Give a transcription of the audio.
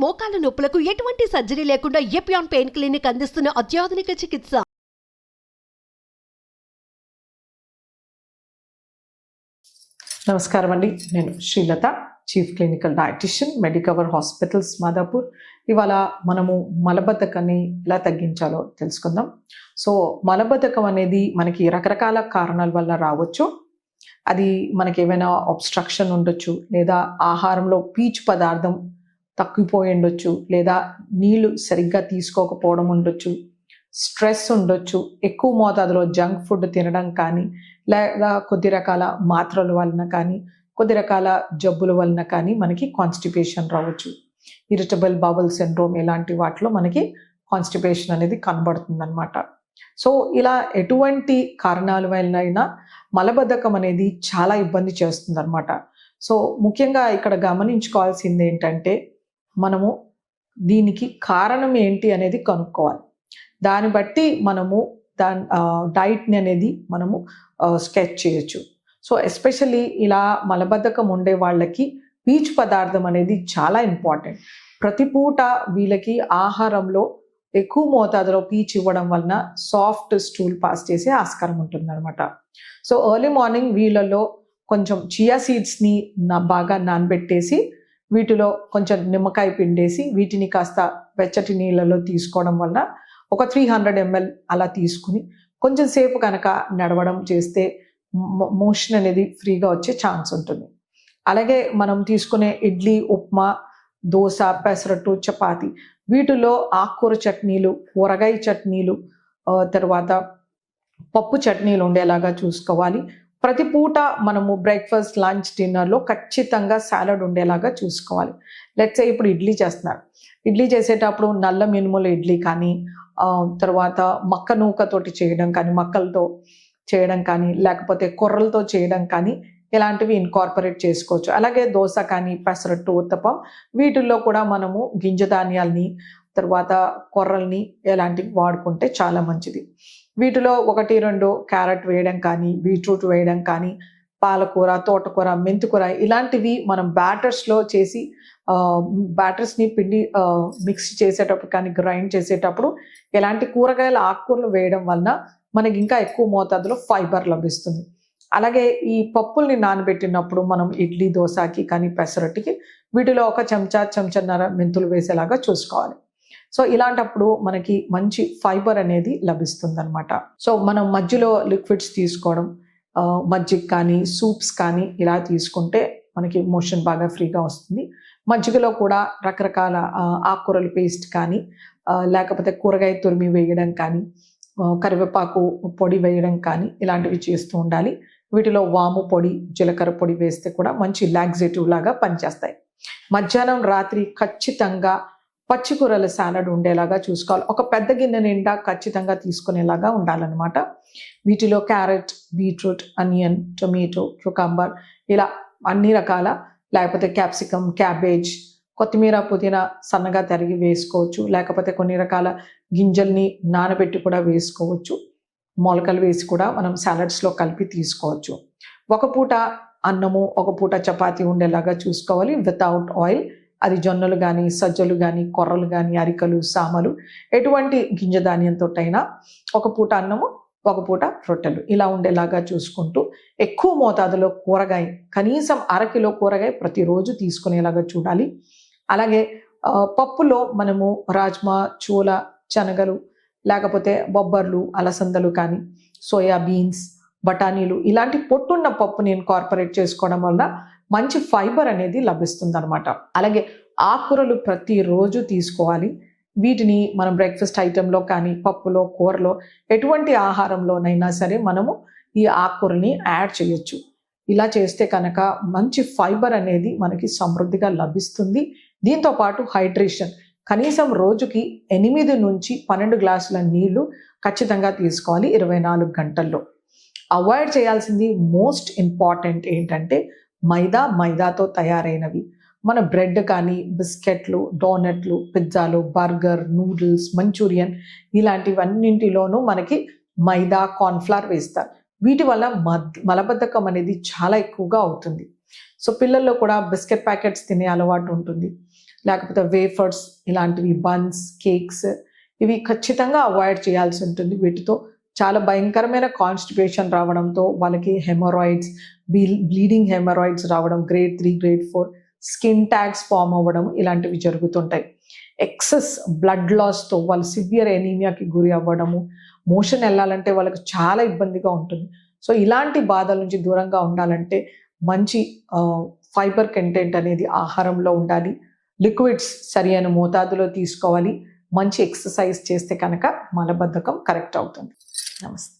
మోకాల నొప్పులకు ఎటువంటి సర్జరీ లేకుండా ఎపియాన్ పెయిన్ క్లినిక్ అందిస్తున్న అత్యాధునిక చికిత్స. నమస్కారం అండి, నేను Srilatha, chief clinical dietitian, Medicover hospitals Madhapur. ఇవాళ మనము మలబద్ధకాన్ని ఎలా తగ్గించాలో తెలుసుకుందాం. సో మలబద్ధకం అనేది మనకి రకరకాల కారణాల వల్ల రావచ్చు. అది మనకి ఏమైనా అబ్స్ట్రక్షన్ ఉండొచ్చు, లేదా ఆహారంలో పీచు పదార్థం తగ్గిపోయి ఉండొచ్చు, లేదా నీళ్లు సరిగ్గా తీసుకోకపోవడం ఉండొచ్చు, స్ట్రెస్ ఉండొచ్చు, ఎక్కువ మోతాదులో జంక్ ఫుడ్ తినడం కానీ, లేదా కొద్ది రకాల మాత్రల వలన కానీ, కొద్ది రకాల జబ్బుల వలన కానీ మనకి కాన్స్టిపేషన్ రావచ్చు. ఇరిటబుల్ బౌల్ సిండ్రోమ్ ఇలాంటి వాటిలో మనకి కాన్స్టిపేషన్ అనేది కనబడుతుంది అనమాట. సో ఇలా ఎటువంటి కారణాల వలన మలబద్ధకం అనేది చాలా ఇబ్బంది చేస్తుంది అనమాట. సో ముఖ్యంగా ఇక్కడ గమనించుకోవాల్సింది ఏంటంటే, మనము దీనికి కారణం ఏంటి అనేది కనుక్కోవాలి. దాన్ని బట్టి మనము డైట్ని అనేది మనము స్కెచ్ చేయొచ్చు. సో ఎస్పెషల్లీ ఇలా మలబద్ధకం ఉండే వాళ్ళకి పీచు పదార్థం అనేది చాలా ఇంపార్టెంట్. ప్రతి పూట వీళ్ళకి ఆహారంలో ఎక్కువ మోతాదులో పీచు ఇవ్వడం వలన సాఫ్ట్ స్టూల్ పాస్ చేసే ఆస్కారం ఉంటుంది అనమాట. సో ఎర్లీ మార్నింగ్ వీళ్ళలో కొంచెం చియా సీడ్స్ని బాగా నానబెట్టేసి వీటిలో కొంచెం నిమ్మకాయ పిండేసి వీటిని కాస్త వెచ్చటి నీళ్ళలో తీసుకోవడం వల్ల ఒక 300 ml అలా తీసుకుని కొంచెం సేపు కనుక నడవడం చేస్తే మోషన్ అనేది ఫ్రీగా వచ్చే ఛాన్స్ ఉంటుంది. అలాగే మనం తీసుకునే ఇడ్లీ, ఉప్మా, దోశ, పెసరట్టు, చపాతి వీటిలో ఆకుకూర చట్నీలు, కూరగాయ చట్నీలు, తర్వాత పప్పు చట్నీలు ఉండేలాగా చూసుకోవాలి. ప్రతి పూట మనము బ్రేక్ఫాస్ట్, లంచ్, డిన్నర్లో ఖచ్చితంగా సాలడ్ ఉండేలాగా చూసుకోవాలి. లెట్స్ సే ఇప్పుడు ఇడ్లీ చేస్తున్నారు. ఇడ్లీ చేసేటప్పుడు నల్ల మినుముల ఇడ్లీ కానీ, తర్వాత మక్క నూకతోటి చేయడం కానీ, మక్కలతో చేయడం కానీ, లేకపోతే కొర్రలతో చేయడం కానీ ఇలాంటివి ఇన్కార్పొరేట్ చేసుకోవచ్చు. అలాగే దోశ కానీ, పెసరట్టు, ఉత్తపం వీటిల్లో కూడా మనము గింజ ధాన్యాల్ని, తర్వాత కొర్రల్ని ఇలాంటివి వాడుకుంటే చాలా మంచిది. వీటిలో 1-2 క్యారెట్ వేయడం కానీ, బీట్రూట్ వేయడం కానీ, పాలకూర, తోటకూర, మెంతికూర ఇలాంటివి మనం బ్యాటర్స్లో చేసి బ్యాటర్స్ని పిండి మిక్స్ చేసేటప్పుడు కానీ, గ్రైండ్ చేసేటప్పుడు ఇలాంటి కూరగాయల ఆకుకూరలు వేయడం వలన మనకి ఇంకా ఎక్కువ మోతాదులో ఫైబర్ లభిస్తుంది. అలాగే ఈ పప్పుల్ని నానబెట్టినప్పుడు మనం ఇడ్లీ, దోశకి కానీ, పెసరట్టుకి వీటిలో ఒక చెంచాన్నర మెంతులు వేసేలాగా చూసుకోవాలి. సో ఇలాంటప్పుడు మనకి మంచి ఫైబర్ అనేది లభిస్తుంది అనమాట. సో మనం మధ్యలో లిక్విడ్స్ తీసుకోవడం, మజ్జిగ కానీ, సూప్స్ కానీ ఇలా తీసుకుంటే మనకి మోషన్ బాగా ఫ్రీగా వస్తుంది. మజ్జిగలో కూడా రకరకాల ఆకుకూరల పేస్ట్ కానీ, లేకపోతే కూరగాయ తురిమి వేయడం కానీ, కరివేపాకు పొడి వేయడం కానీ ఇలాంటివి చేస్తూ ఉండాలి. వీటిలో వాము పొడి, జీలకర్ర పొడి వేస్తే కూడా మంచి లాక్సేటివ్ లాగా పనిచేస్తాయి. మధ్యాహ్నం, రాత్రి ఖచ్చితంగా పచ్చికూరల సాలడ్ ఉండేలాగా చూసుకోవాలి. ఒక పెద్ద గిన్నె నిండా ఖచ్చితంగా తీసుకునేలాగా ఉండాలన్నమాట. వీటిలో carrot, beetroot, onion, tomato, cucumber ఇలా అన్ని రకాల, లేకపోతే క్యాప్సికమ్, క్యాబేజ్, కొత్తిమీర, పుదీనా సన్నగా తరిగి వేసుకోవచ్చు. లేకపోతే కొన్ని రకాల గింజల్ని నానబెట్టి కూడా వేసుకోవచ్చు. మొలకలు వేసి కూడా మనం సాలడ్స్లో కలిపి తీసుకోవచ్చు. ఒక పూట అన్నము, ఒక పూట చపాతీ ఉండేలాగా చూసుకోవాలి వితౌట్ ఆయిల్. అది జొన్నలు కానీ, సజ్జలు కానీ, కొర్రలు కానీ, అరికలు, సామలు ఎటువంటి గింజ ధాన్యంతో అయినా ఒక పూట అన్నము, ఒక పూట రొట్టెలు ఇలా ఉండేలాగా చూసుకుంటూ ఎక్కువ మోతాదులో కూరగాయ, కనీసం 1/2 కిలో కూరగాయ ప్రతిరోజు తీసుకునేలాగా చూడాలి. అలాగే పప్పులో మనము రాజ్మా, చోళ, శనగలు, లేకపోతే బొబ్బర్లు, అలసందలు కానీ, సోయా బీన్స్, బఠానీలు ఇలాంటి పొట్టున్న పప్పుని ఇన్కార్పొరేట్ చేసుకోవడం వల్ల మంచి ఫైబర్ అనేది లభిస్తుంది అనమాట. అలాగే ఆకుకూరలు ప్రతిరోజు తీసుకోవాలి. వీటిని మనం బ్రేక్ఫాస్ట్ ఐటెంలో కానీ, పప్పులో, కూరలో ఎటువంటి ఆహారంలోనైనా సరే మనము ఈ ఆకుకూరని యాడ్ చేయొచ్చు. ఇలా చేస్తే కనుక మంచి ఫైబర్ అనేది మనకి సమృద్ధిగా లభిస్తుంది. దీంతోపాటు హైడ్రేషన్, కనీసం రోజుకి 8 నుంచి 12 గ్లాసుల నీళ్లు ఖచ్చితంగా తీసుకోవాలి 24 గంటల్లో. అవాయిడ్ చేయాల్సింది మోస్ట్ ఇంపార్టెంట్ ఏంటంటే మైదాతో తయారైనవి. మన బ్రెడ్ కానీ, బిస్కెట్లు, డోనట్లు, పిజ్జాలు, బర్గర్, నూడిల్స్, మంచూరియన్ ఇలాంటివన్నింటిలోనూ మనకి మైదా, కార్న్ఫ్లవర్ వేస్తారు. వీటి వల్ల మలబద్ధకం అనేది చాలా ఎక్కువగా అవుతుంది. సో పిల్లల్లో కూడా బిస్కెట్ ప్యాకెట్స్ తినే అలవాటు ఉంటుంది. లేకపోతే వేఫర్స్ ఇలాంటివి, బన్స్, కేక్స్, ఇవి ఖచ్చితంగా అవాయిడ్ చేయాల్సి ఉంటుంది. వీటితో చాలా భయంకరమైన కాన్స్టిపేషన్ రావడంతో వాళ్ళకి హెమరాయిడ్స్, బ్లీడింగ్ హెమరాయిడ్స్ రావడం, grade 3, grade 4, skin tags form అవ్వడం ఇలాంటివి జరుగుతుంటాయి. ఎక్సెస్ బ్లడ్ లాస్తో వాళ్ళు సివియర్ ఎనీమియాకి గురి అవ్వడము, మోషన్ వెళ్ళాలంటే వాళ్ళకి చాలా ఇబ్బందిగా ఉంటుంది. సో ఇలాంటి బాధల నుంచి దూరంగా ఉండాలంటే మంచి ఫైబర్ కంటెంట్ అనేది ఆహారంలో ఉండాలి. లిక్విడ్స్ సరి అయిన మోతాదులో తీసుకోవాలి. మంచి ఎక్సర్సైజ్ చేస్తే కనుక మలబద్ధకం కరెక్ట్ అవుతుంది. నమస్తే.